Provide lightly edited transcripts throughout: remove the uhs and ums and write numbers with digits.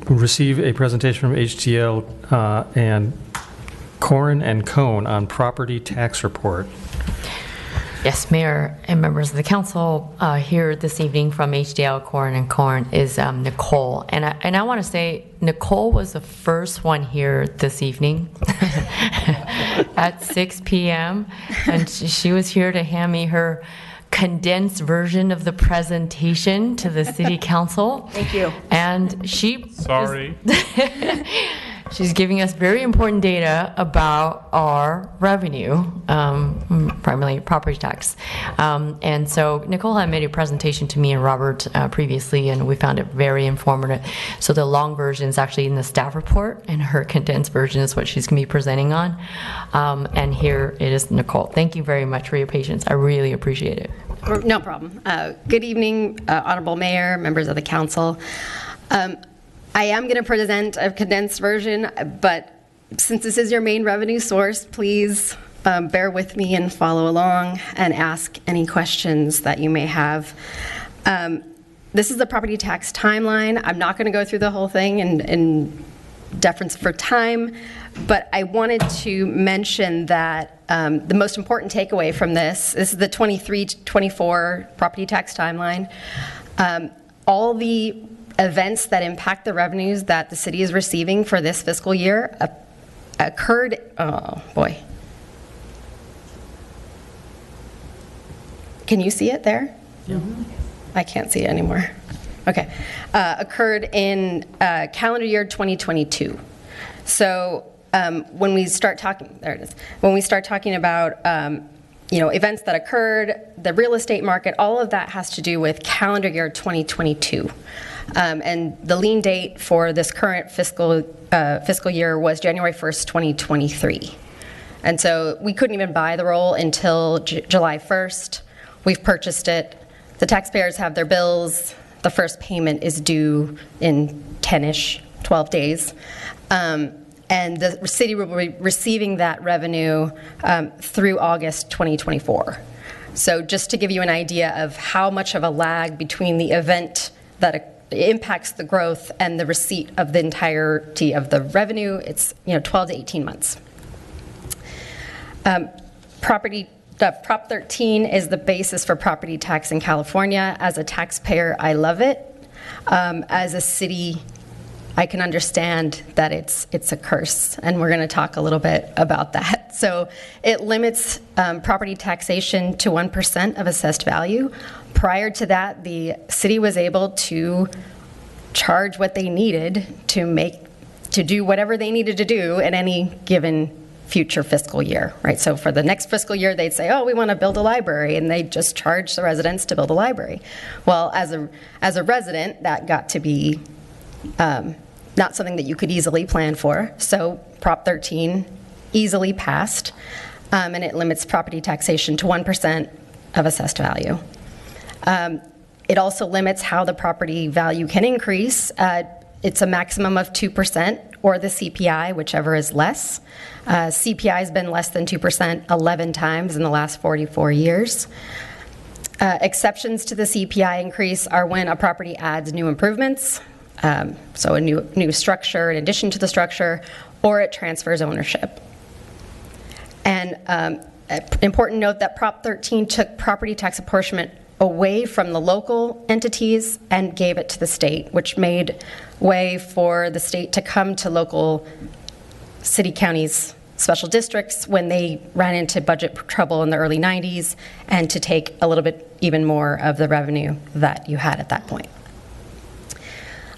receive a presentation from HDL and Coren&Cone on property tax report. Yes, Mayor and members of the council, here this evening from HDL Coren&Cone is Nicole. And I want to say Nicole was the first one here this evening at 6 p.m. And she was here to hand me her condensed version of the presentation to the city council. Thank you. And she... Sorry. She's giving us very important data about our revenue, primarily property tax. And so Nicole had made a presentation to me and Robert previously, and we found it very informative. So the long version is actually in the staff report, and her condensed version is what she's going to be presenting on. And here it is, Nicole. Thank you very much for your patience. I really appreciate it. No problem. Good evening, Honorable Mayor, members of the council. I am going to present a condensed version, but since this is your main revenue source, please bear with me and follow along and ask any questions that you may have. This is the property tax timeline. I'm not going to go through the whole thing in deference for time, but I wanted to mention that the most important takeaway from this is the 23-24 property tax timeline. All the events that impact the revenues that the city is receiving for this fiscal year occurred, oh boy. Can you see it there? Yeah. I can't see it anymore. Okay. Occurred in calendar year 2022. So when we start talking, there it is. When we start talking about events that occurred, the real estate market, all of that has to do with calendar year 2022. And the lien date for this current fiscal year was January 1st, 2023. And so we couldn't even buy the roll until July 1st. We've purchased it. The taxpayers have their bills. The first payment is due in 10-ish, 12 days. And the city will be receiving that revenue through August 2024. So just to give you an idea of how much of a lag between the event that impacts the growth and the receipt of the entirety of the revenue, it's 12 to 18 months. Prop 13 is the basis for property tax in California. As a taxpayer, I love it. As a city, I can understand that it's a curse, and we're going to talk a little bit about that. So it limits property taxation to 1% of assessed value. Prior to that, the city was able to charge what they needed to do whatever they needed to do in any given future fiscal year, right? So for the next fiscal year, they'd say, oh, we want to build a library, and they just charge the residents to build a library. Well, as a resident, that got to be not something that you could easily plan for. So Prop 13 easily passed, and it limits property taxation to 1% of assessed value. It also limits how the property value can increase. It's a maximum of 2% or the CPI, whichever is less. CPI has been less than 2% 11 times in the last 44 years. Exceptions to the CPI increase are when a property adds new improvements, so a new structure in addition to the structure, or it transfers ownership. And important note that Prop 13 took property tax apportionment away from the local entities and gave it to the state, which made way for the state to come to local city, counties, special districts when they ran into budget trouble in the early 90s, and to take a little bit even more of the revenue that you had at that point.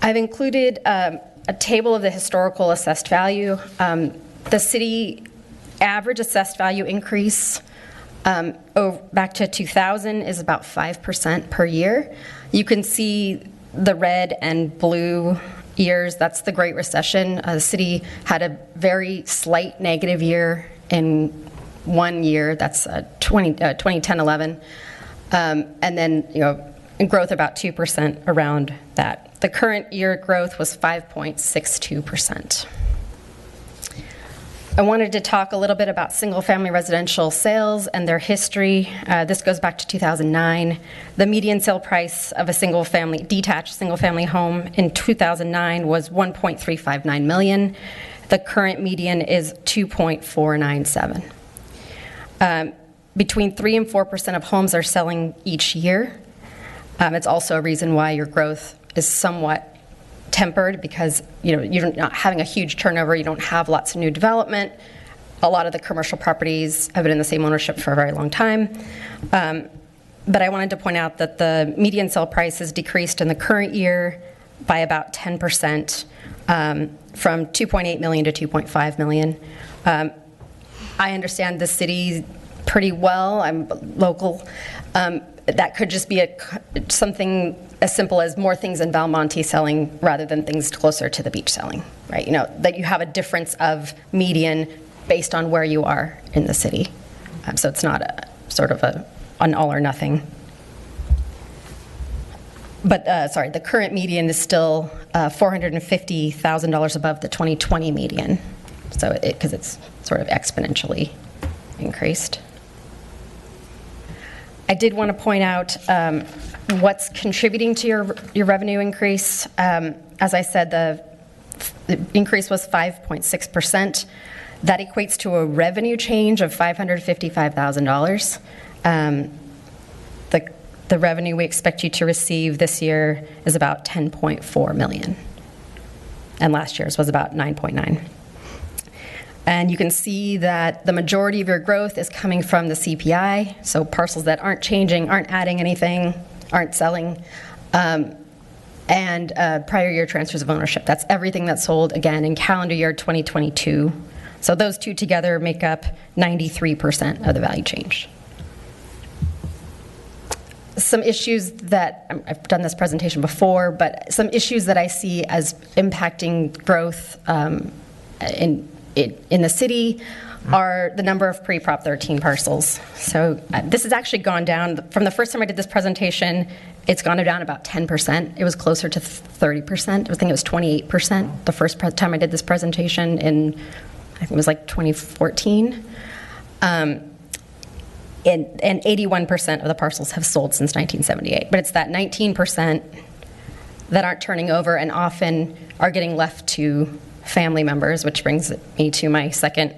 I've included a table of the historical assessed value. The city average assessed value increase back to 2000 is about 5% per year. You can see the red and blue years, that's the Great Recession. The city had a very slight negative year in 1 year, that's 2010-11, and then growth about 2% around that. The current year growth was 5.62%. I wanted to talk a little bit about single-family residential sales and their history. This goes back to 2009. The median sale price of a single-family, detached single-family home in 2009 was $1.359 million. The current median is $2.497. Between 3 and 4% of homes are selling each year. It's also a reason why your growth is somewhat tempered, because you're not having a huge turnover. You don't have lots of new development. A lot of the commercial properties have been in the same ownership for a very long time. But I wanted to point out that the median sale price has decreased in the current year by about 10%, from 2.8 million to 2.5 million. I understand the city pretty well. I'm local. That could just be something as simple as more things in Valmonte selling rather than things closer to the beach selling, right? That you have a difference of median based on where you are in the city. So it's not a sort of an all or nothing. But the current median is still $450,000 above the 2020 median. So because it's sort of exponentially increased. I did want to point out what's contributing to your revenue increase. As I said, the increase was 5.6%. That equates to a revenue change of $555,000. The revenue we expect you to receive this year is about $10.4 million, and last year's was about 9.9. And you can see that the majority of your growth is coming from the CPI, so parcels that aren't changing, aren't adding anything, aren't selling, and prior year transfers of ownership. That's everything that's sold, again, in calendar year 2022. So those two together make up 93% of the value change. Some issues that, I've done this presentation before, but some issues that I see as impacting growth in the city are the number of pre-Prop 13 parcels. So this has actually gone down. From the first time I did this presentation, it's gone down about 10%. It was closer to 30%. I think it was 28% the first time I did this presentation in, I think it was like 2014. And 81% of the parcels have sold since 1978. But it's that 19% that aren't turning over and often are getting left to family members, which brings me to my second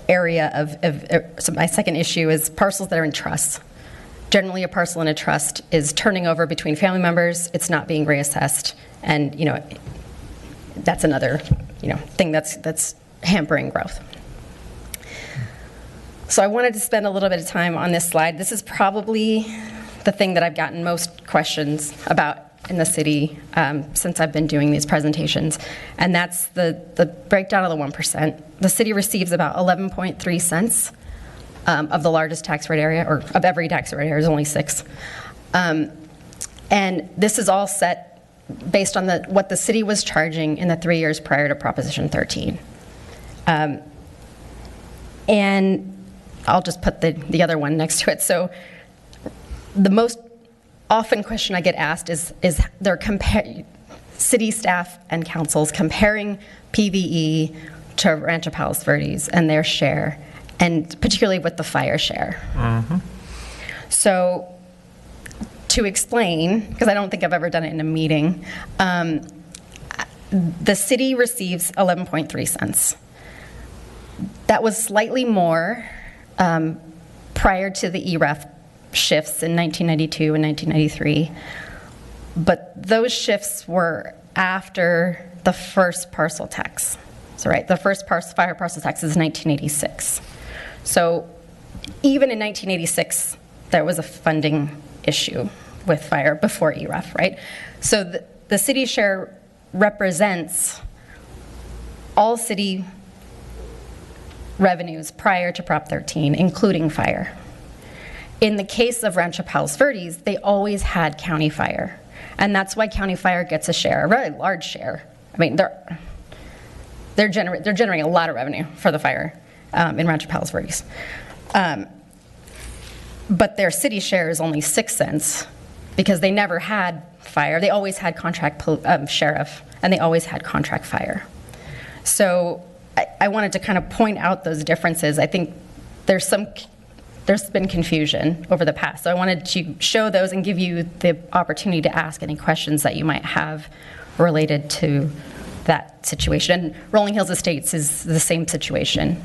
area so my second issue is parcels that are in trusts. Generally, a parcel in a trust is turning over between family members. It's not being reassessed, and that's another thing that's hampering growth. So I wanted to spend a little bit of time on this slide. This is probably the thing that I've gotten most questions about in the city since I've been doing these presentations, and that's the breakdown of the 1%. The city receives about 11.3 cents of the largest tax rate area, or of every tax rate area. There's only 6. And this is all set based on what the city was charging in the 3 years prior to Proposition 13. And I'll just put the other one next to it. So the most often question I get asked is they're city staff and councils comparing PVE to Rancho Palos Verdes and their share, and particularly with the fire share. Mm-hmm. So to explain, because I don't think I've ever done it in a meeting, the city receives 11.3 cents. That was slightly more prior to the EREF shifts in 1992 and 1993, but those shifts were after the first parcel tax. So the first fire parcel tax is 1986. So even in 1986, there was a funding issue with fire before EREF, right? So the city share represents all city revenues prior to Prop 13, including fire. In the case of Rancho Palos Verdes, they always had county fire, and that's why county fire gets a share, a really large share. I mean, they're generating a lot of revenue for the fire in Rancho Palos Verdes, but their city share is only 6 cents because they never had fire. They always had contract sheriff, and they always had contract fire. So I wanted to kind of point out those differences. I think there's been confusion over the past. So I wanted to show those and give you the opportunity to ask any questions that you might have related to that situation. And Rolling Hills Estates is the same situation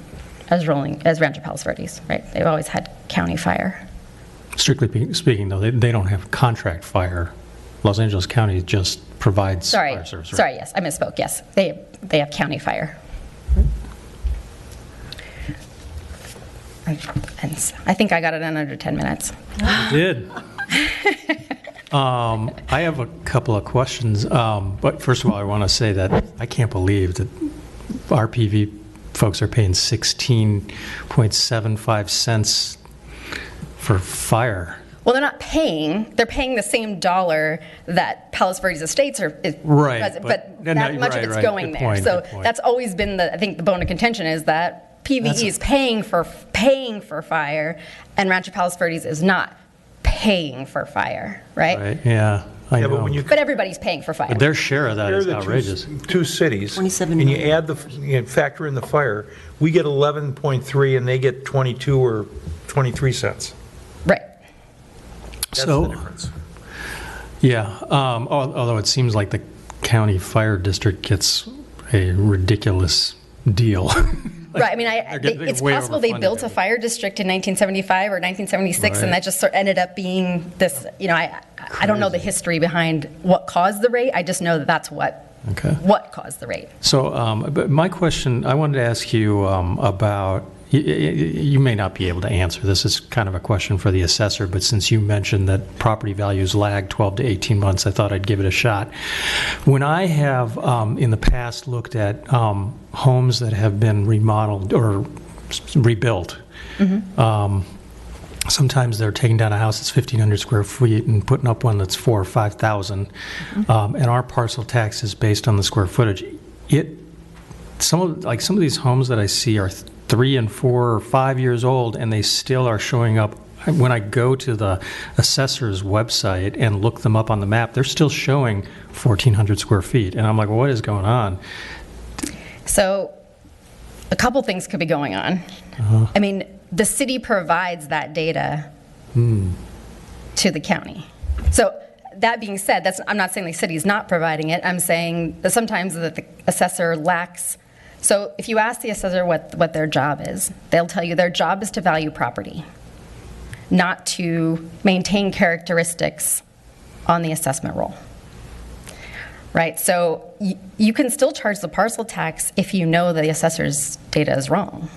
as Rancho Palos Verdes, right? They've always had county fire. Strictly speaking, though, they don't have contract fire. Los Angeles County just provides fire service. Right? Sorry, yes, I misspoke. Yes, they have county fire. I think I got it in under 10 minutes. You did. I have a couple of questions, but first of all, I want to say that I can't believe that our PV folks are paying 16.75 cents for fire. Well, they're not paying. They're paying the same dollar that Palos Verdes Estates are. Right. But that much of it's going there. Point, so that's always been I think the bone of contention is that PVE is paying for fire, and Rancho Palos Verdes is not paying for fire, right? Right, yeah. I know. But everybody's paying for fire. But their share of that is outrageous. Two cities, 27 and you million. add factor in the fire, we get 11.3 and they get 22 or 23 cents. Right. That's the difference. Yeah, although it seems like the county fire district gets a ridiculous deal. Right. I mean, it's possible they built a everything. fire district in 1975 or 1976, Right. and that just sort of ended up being this. I don't know the history behind what caused the rate. I just know that that's what caused the rate. So, but my question, I wanted to ask you about, you may not be able to answer this. It's kind of a question for the assessor, but since you mentioned that property values lag 12 to 18 months, I thought I'd give it a shot. When I have in the past looked at homes that have been remodeled or rebuilt, sometimes they're taking down a house that's 1,500 square feet and putting up one that's 4,000 or 5,000, and our parcel tax is based on the square footage. Some of these homes that I see are 3 and 4 or 5 years old, and they still are showing up. When I go to the assessor's website and look them up on the map, they're still showing 1,400 square feet, and I'm like, well, what is going on? So, a couple things could be going on. I mean, the city provides that data to the county. So, that being said, I'm not saying the city is not providing it. I'm saying that sometimes that the assessor lacks. So if you ask the assessor what their job is, they'll tell you their job is to value property, not to maintain characteristics on the assessment roll. Right? So you can still charge the parcel tax if you know that the assessor's data is wrong.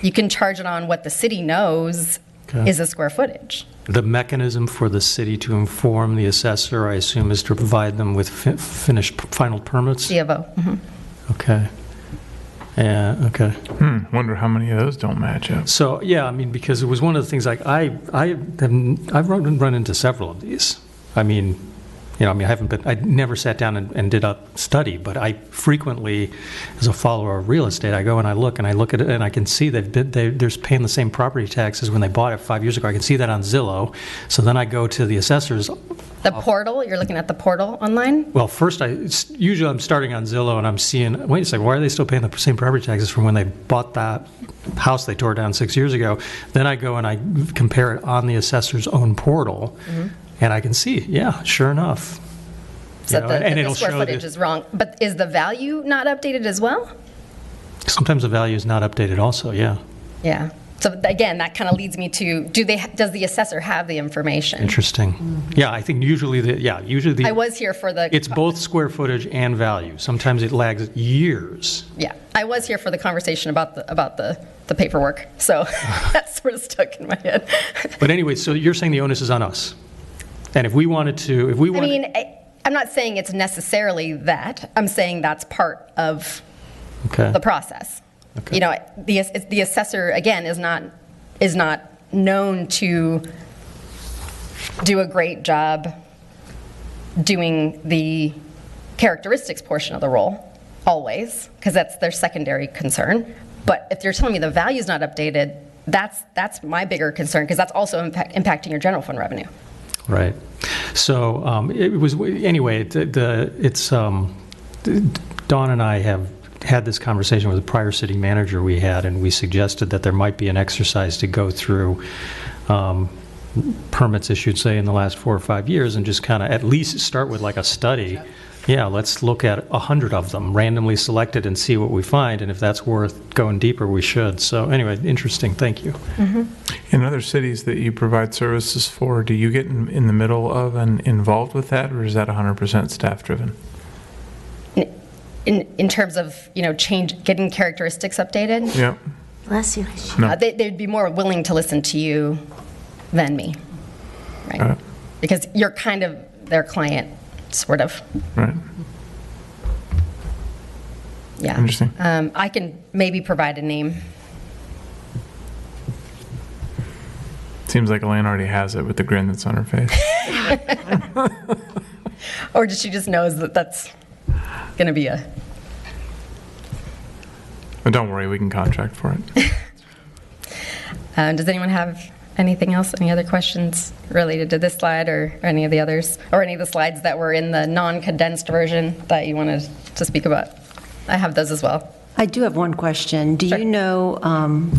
You can charge it on what the city knows is the square footage. The mechanism for the city to inform the assessor, I assume, is to provide them with finished final permits? CFO. Okay. Yeah, okay. Wonder how many of those don't match up. So, yeah, I mean, because it was one of the things, like, I've run into several of these. I mean, I never sat down and did a study, but I frequently, as a follower of real estate, I go and I look at it, and I can see they're paying the same property taxes when they bought it 5 years ago. I can see that on Zillow. So then I go to the assessors. The portal, you're looking at the portal online? Well, first, usually I'm starting on Zillow, and I'm seeing, wait a second, why are they still paying the same property taxes from when they bought that house they tore down 6 years ago? Then I go and I compare it on the assessor's own portal, and I can see, yeah, sure enough. So the it'll square show footage is wrong. But is the value not updated as well? Sometimes the value is not updated also, yeah. Yeah. So again, that kind of leads me to, does the assessor have the information? Interesting. Yeah, I think usually I was here for the... it's both square footage and value. Sometimes it lags years. Yeah, I was here for the conversation about the paperwork. So that sort of stuck in my head. But anyway, so you're saying the onus is on us. And if we wanted to, I'm not saying it's necessarily that. I'm saying that's part of the process. Okay. The assessor, again, is not known to do a great job doing the characteristics portion of the role, always, because that's their secondary concern. But if you're telling me the value's not updated, that's my bigger concern, because that's also impacting your general fund revenue. Right. So it was, anyway, it's Dawn and I have had this conversation with the prior city manager we had, and we suggested that there might be an exercise to go through permits issued, say, in the last 4 or 5 years, and just kind of at least start with like a study. Yeah, let's look at 100 of them, randomly selected, and see what we find, and if that's worth going deeper, we should. So anyway, interesting, thank you. In other cities that you provide services for, do you get in the middle of and involved with that, or is that 100% staff-driven? In terms of, getting characteristics updated, Yep. Bless you. No. they'd be more willing to listen to you than me, right? Because you're kind of their client, sort of. Right. Yeah. Interesting. I can maybe provide a name. Seems like Elaine already has it with the grin that's on her face. Or she just knows that that's going to be a... But don't worry, we can contract for it. Does anyone have anything else? Any other questions related to this slide or any of the others? Or any of the slides that were in the non-condensed version that you wanted to speak about? I have those as well. I do have one question. Do you know,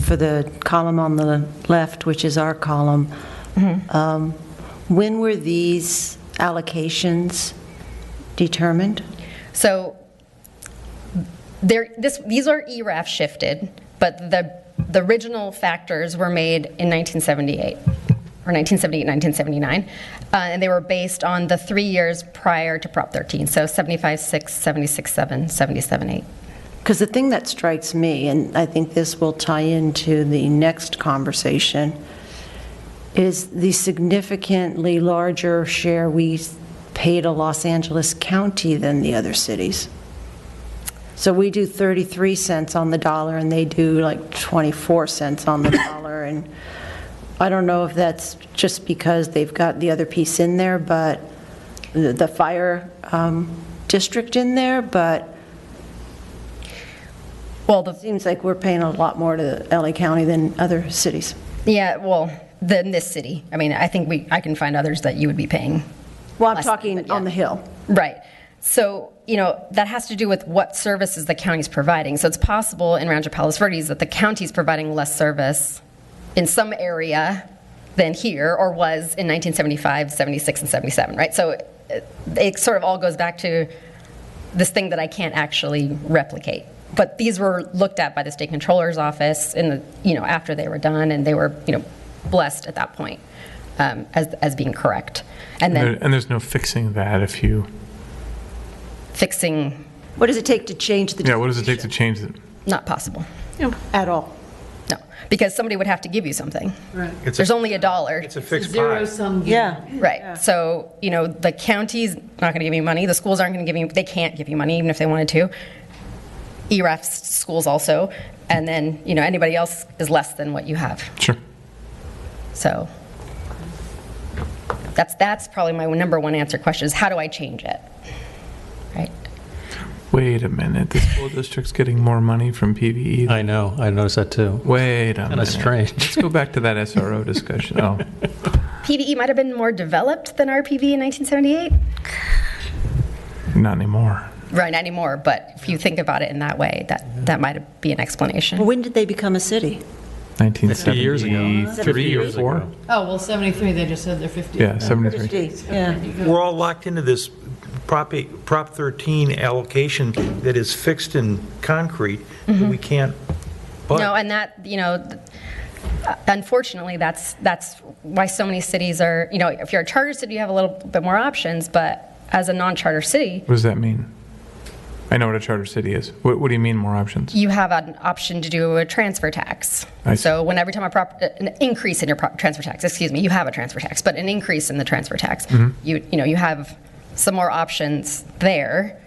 for the column on the left, which is our column, when were these allocations determined? So these are ERAF shifted, but the original factors were made in 1978, or 1978, 1979, and they were based on the 3 years prior to Prop 13, so 75-6, 76-7, 77-8. Because the thing that strikes me, and I think this will tie into the next conversation, is the significantly larger share we pay to Los Angeles County than the other cities. So we do 33 cents on the dollar, and they do like 24 cents on the dollar. And I don't know if that's just because they've got the other piece in there, but the fire district in there, but well, it seems like we're paying a lot more to LA County than other cities. Yeah, well, than this city. I mean, I think I can find others that you would be paying. Well, I'm talking on the Hill. Right. So, that has to do with what services the county's providing. So it's possible in Rancho Palos Verdes that the county's providing less service in some area than here, or was in 1975, 76, and 77, right? So it sort of all goes back to this thing that I can't actually replicate. But these were looked at by the state controller's office in the, after they were done, and they were, blessed at that point as being correct. And then And there's no fixing that if you... Fixing... What does it take to change the Yeah, what does it take to change it? Not possible. at all? No, because somebody would have to give you something. Right. There's only $1. It's a fixed Zero pie. sum game. Yeah. Right. So, the county's not going to give you money. The schools aren't going to give you, they can't give you money even if they wanted to. ERAF schools also. And then, anybody else is less than what you have. Sure. So that's probably my number one answer question is how do I change it? Right. Wait a minute. The school district's getting more money from PVE. I know, I noticed that too. Wait a minute. Kinda strange. Let's go back to that SRO discussion. Oh, PVE might have been more developed than RPV in 1978. not anymore. Right, not anymore, but if you think about it in that way, that might be an explanation. When did they become a city? 1973 years ago. 3 or years 4? ago. Oh, well, 73, they just said they're 50. Yeah, 73. Yeah. We're all locked into this Prop 13 allocation that is fixed in concrete, that we can't budge. No, and that, unfortunately, that's why so many cities are, if you're a charter city, you have a little bit more options, but as a non-charter city, What does that mean? I know what a charter city is. What do you mean more options? you have an option to do a transfer tax. I see. So when every time an increase in your transfer tax, you have a transfer tax, but an increase in the transfer tax, you have some more options there,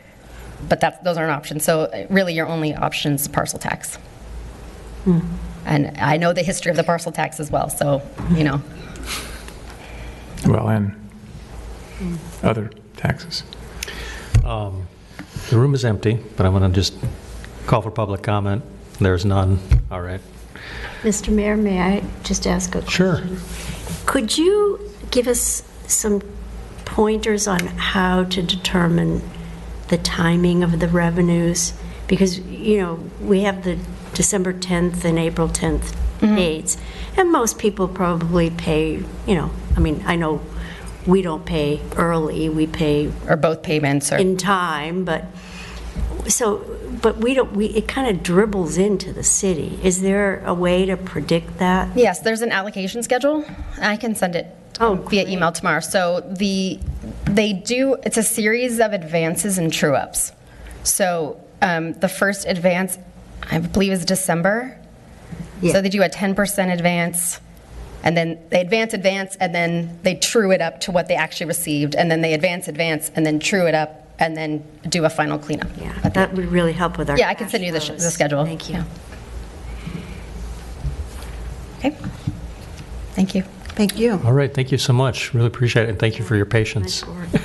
but those aren't options. So really your only option is parcel tax. And I know the history of the parcel tax as well, so, Well, and other taxes. The room is empty, but I'm going to just call for public comment. There's none. All right. Mr. Mayor, may I just ask a question? Sure. Could you give us some pointers on how to determine the timing of the revenues? Because, we have the December 10th and April 10th dates, and most people probably pay, I know we don't pay early, we pay Or both payments, or, in time, but it kind of dribbles into the city. Is there a way to predict that? yes, there's an allocation schedule. I can send it via email tomorrow. So it's a series of advances and true-ups. So the first advance, I believe, is December. Yeah. So they do a 10% advance, and then they advance, and then they true it up to what they actually received, and then they advance, and then true it up, and then do a final cleanup. Yeah, that would really help with our Yeah, I can cash send you the flows. schedule. Thank you. Yeah. Okay. Thank you. Thank you. All right, thank you so much. Really appreciate it, and thank you for your patience. Nice work.